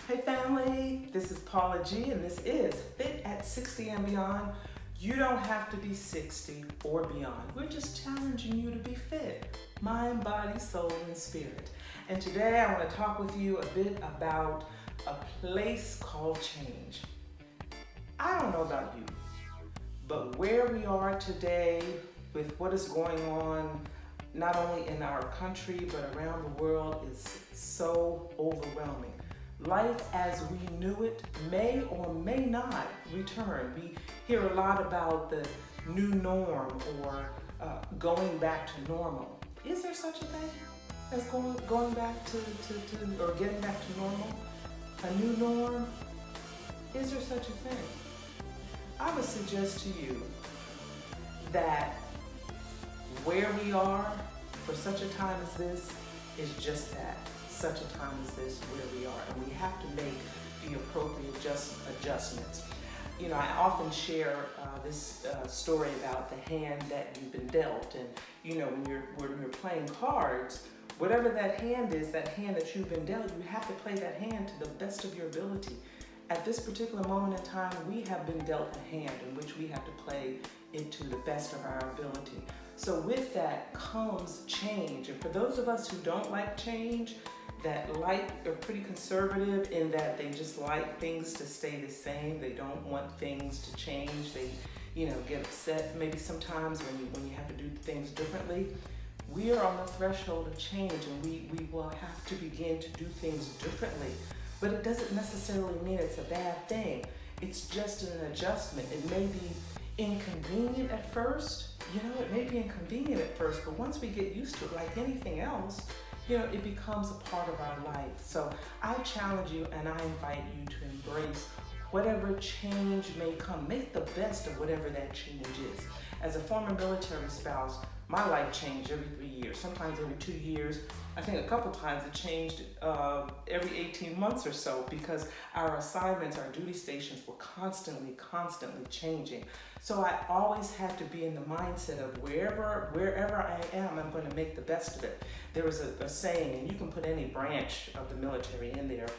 Hey family, this is Paula G and this is Fit at 60 and Beyond. You don't have to be 60 or beyond. We're just challenging you to be fit, mind, body, soul, and spirit. And today I want to talk with you a bit about a place called change. I don't know about you, but where we are today with what is going on not only in our country but around the world is so overwhelming. Life as we knew it may or may not return. We hear a lot about the new norm or going back to normal. Is there such a thing as going back to or getting back to normal? A new norm? Is there such a thing? I would suggest to you that where we are for such a time as this is just that. Such a time as this where we are, and we have to make the appropriate adjustments. You know, I often share this story about the hand that you've been dealt, and you know, when you're playing cards, whatever that hand is, that hand that you've been dealt, you have to play that hand to the best of your ability. At this particular moment in time, we have been dealt a hand in which we have to play it to the best of our ability. So with that comes change, and for those of us who don't like change, that are pretty conservative in that they just like things to stay the same. They don't want things to change. They, get upset maybe sometimes when you have to do things differently. We are on the threshold of change, and we will have to begin to do things differently. But it doesn't necessarily mean it's a bad thing. It's just an adjustment. It may be inconvenient at first. It may be inconvenient at first, but once we get used to it, like anything else, it becomes a part of our life. So I challenge you and I invite you to embrace whatever change may come. Make the best of whatever that change is. As a former military spouse, my life changed every 3 years, sometimes every 2 years. I think a couple times it changed every 18 months or so because our assignments, our duty stations were constantly changing. So I always had to be in the mindset of wherever I am, I'm going to make the best of it. There was a saying, and you can put any branch of the military in there,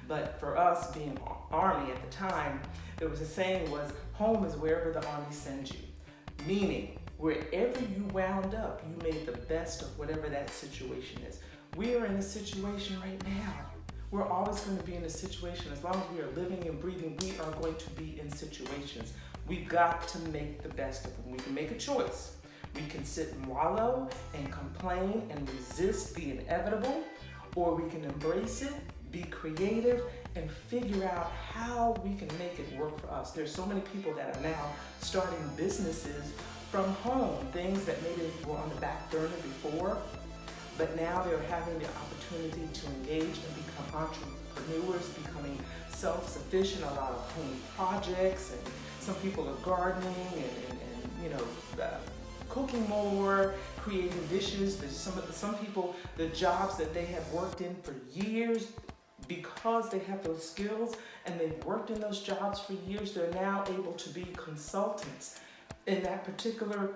but for us being Army at the time, there was a saying was, home is wherever the Army sends you. Meaning, wherever you wound up, you made the best of whatever that situation is. We are in a situation right now. We're always going to be in a situation. As long as we are living and breathing, we are going to be in situations. We've got to make the best of them. We can make a choice. We can sit and wallow and complain and resist the inevitable, or we can embrace it, be creative, and figure out how we can make it work for us. There's so many people that are now starting businesses from home, things that maybe were on the back burner before, but now they're having the opportunity to engage and become entrepreneurs, becoming self-sufficient, a lot of home projects, and some people are gardening and cooking more, creating dishes. There's some people, the jobs that they have worked in for years, because they have those skills and they've worked in those jobs for years, they're now able to be consultants in that particular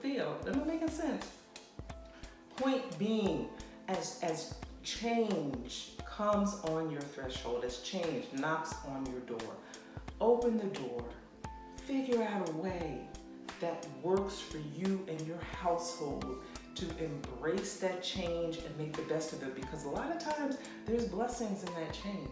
field. Am I making sense? Point being, as change comes on your threshold, as change knocks on your door, open the door, figure out a way that works for you and your household to embrace that change and make the best of it, because a lot of times there's blessings in that change.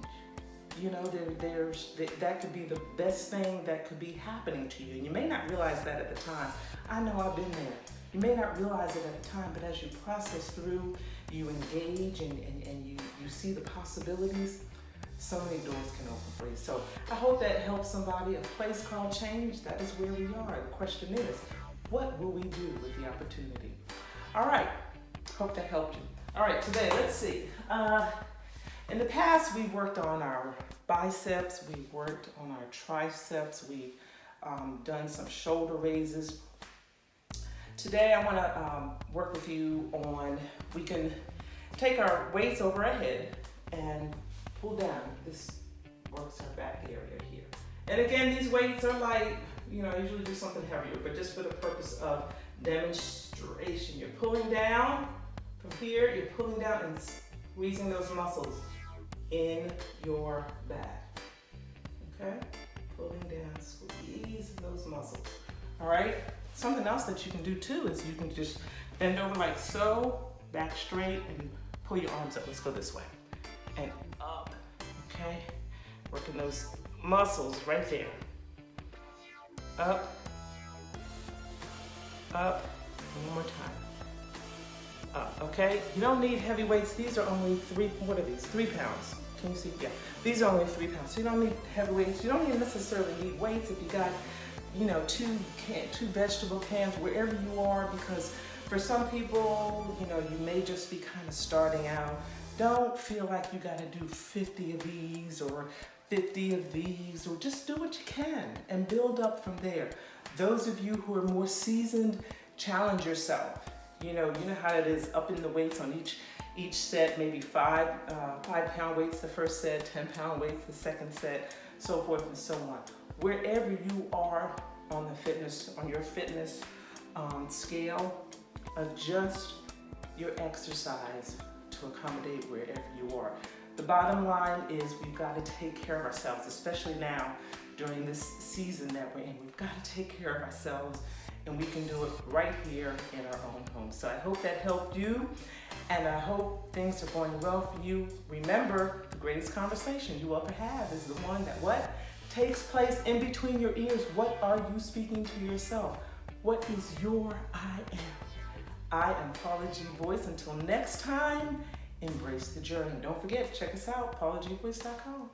That could be the best thing that could be happening to you. And you may not realize that at the time. I know I've been there. You may not realize it at the time, but as you process through, you engage and you see the possibilities, so many doors can open for you. So I hope that helps somebody. A place called change, that is where we are. The question is, what will we do with the opportunity? All right, hope that helped you. All right, today, let's see. In the past, we've worked on our biceps, we've worked on our triceps, we've done some shoulder raises. Today, I want to work with you on, we can take our weights over our head and pull down. This works our back area here. And again, these weights are light. I usually do something heavier, but just for the purpose of demonstration. You're pulling down from here, you're pulling down and squeezing those muscles. in your back. Okay? Pulling down, squeezing those muscles. All right? Something else that you can do too is you can just bend over like so, back straight, and pull your arms up. Let's go this way. And up. Okay? Working those muscles right there. Up. Up. One more time. Up, okay? You don't need heavy weights. These are only 3 pounds. Can you see? Yeah. These are only 3 pounds. So you don't need heavy weights. You don't even necessarily need weights if you got, you know, two vegetable cans wherever you are, because for some people, you know, you may just be kind of starting out. Don't feel like you got to do 50 of these or 50 of these, or just do what you can and build up from there. Those of you who are more seasoned, challenge yourself. You know how it is, up in the weights on each set, maybe 5-pound weights the first set, 10-pound weights the second set, so forth and so on. Wherever you are on your fitness scale, adjust your exercise to accommodate wherever you are. The bottom line is we've got to take care of ourselves, especially now during this season that we're in. We've got to take care of ourselves, and we can do it right here in our own home. So I hope that helped you, and I hope things are going well for you. Remember, the greatest conversation you will ever have is the one that takes place in between your ears. What are you speaking to yourself? What is your I am? I am Paula G. Boyce. Until next time, embrace the journey. Don't forget, check us out, paulagboyce.com.